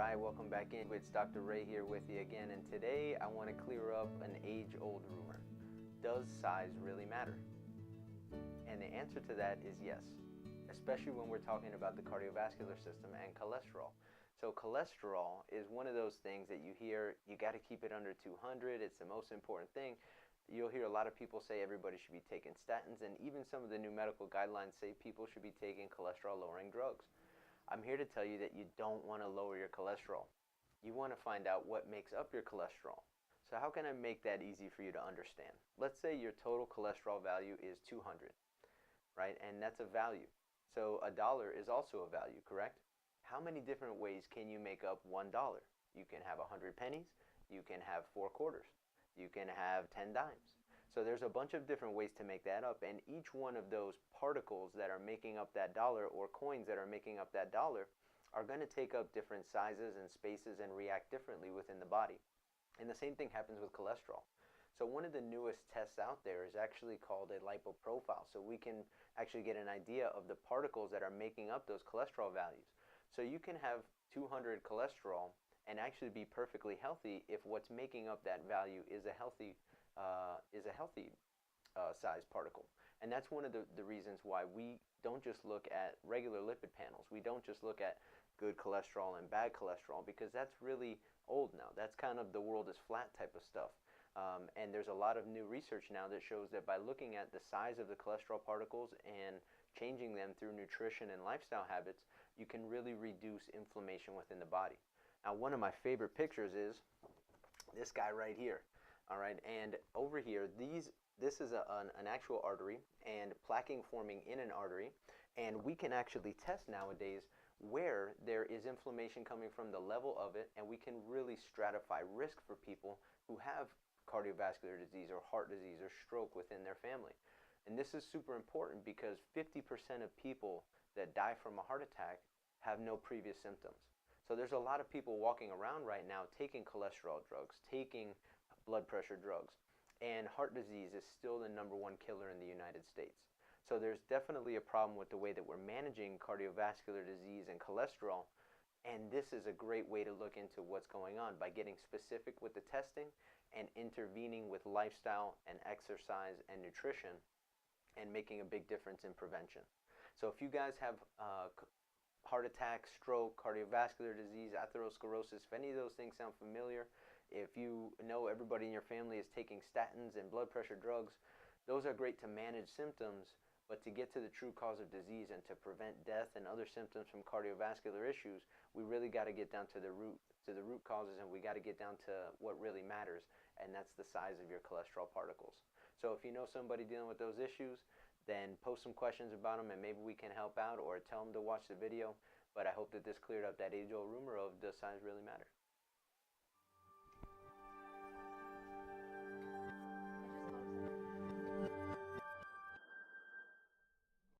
Hi, welcome back in. It's Dr. Ray here with you again, and today I want to clear up an age-old rumor. Does size really matter? And the answer to that is yes, especially when we're talking about the cardiovascular system and cholesterol. So cholesterol is one of those things that you hear, you got to keep it under 200, it's the most important thing. You'll hear a lot of people say everybody should be taking statins, and even some of the new medical guidelines say people should be taking cholesterol-lowering drugs. I'm here to tell you that you don't want to lower your cholesterol. You want to find out what makes up your cholesterol. So how can I make that easy for you to understand? Let's say your total cholesterol value is 200, right? And that's a value. So a dollar is also a value, correct? How many different ways can you make up $1? You can have 100 pennies. You can have 4 quarters. You can have 10 dimes. So there's a bunch of different ways to make that up, and each one of those particles that are making up that dollar, or coins that are making up that dollar, are going to take up different sizes and spaces and react differently within the body. And the same thing happens with cholesterol. So one of the newest tests out there is actually called a lipoprofile. So we can actually get an idea of the particles that are making up those cholesterol values. So you can have 200 cholesterol and actually be perfectly healthy if what's making up that value is a healthy size particle. And that's one of the reasons why we don't just look at regular lipid panels. We don't just look at good cholesterol and bad cholesterol, because that's really old now. That's kind of the world is flat type of stuff. And there's a lot of new research now that shows that by looking at the size of the cholesterol particles and changing them through nutrition and lifestyle habits, you can really reduce inflammation within the body. Now, one of my favorite pictures is this guy right here. All right, and over here, this is an actual artery and plaquing forming in an artery, and we can actually test nowadays where there is inflammation coming from, the level of it, and we can really stratify risk for people who have cardiovascular disease or heart disease or stroke within their family. And this is super important because 50% of people that die from a heart attack have no previous symptoms. So there's a lot of people walking around right now taking cholesterol drugs, taking blood pressure drugs, and heart disease is still the #1 killer in the United States. So there's definitely a problem with the way that we're managing cardiovascular disease and cholesterol, and this is a great way to look into what's going on by getting specific with the testing and intervening with lifestyle and exercise and nutrition and making a big difference in prevention. So if you guys have heart attack, stroke, cardiovascular disease, atherosclerosis, if any of those things sound familiar, if you know everybody in your family is taking statins and blood pressure drugs, those are great to manage symptoms, but to get to the true cause of disease and to prevent death and other symptoms from cardiovascular issues, we really got to get down to the root causes, and we got to get down to what really matters, and that's the size of your cholesterol particles. So if you know somebody dealing with those issues, then post some questions about them and maybe we can help out, or tell them to watch the video. But I hope that this cleared up that age-old rumor of, does size really matter?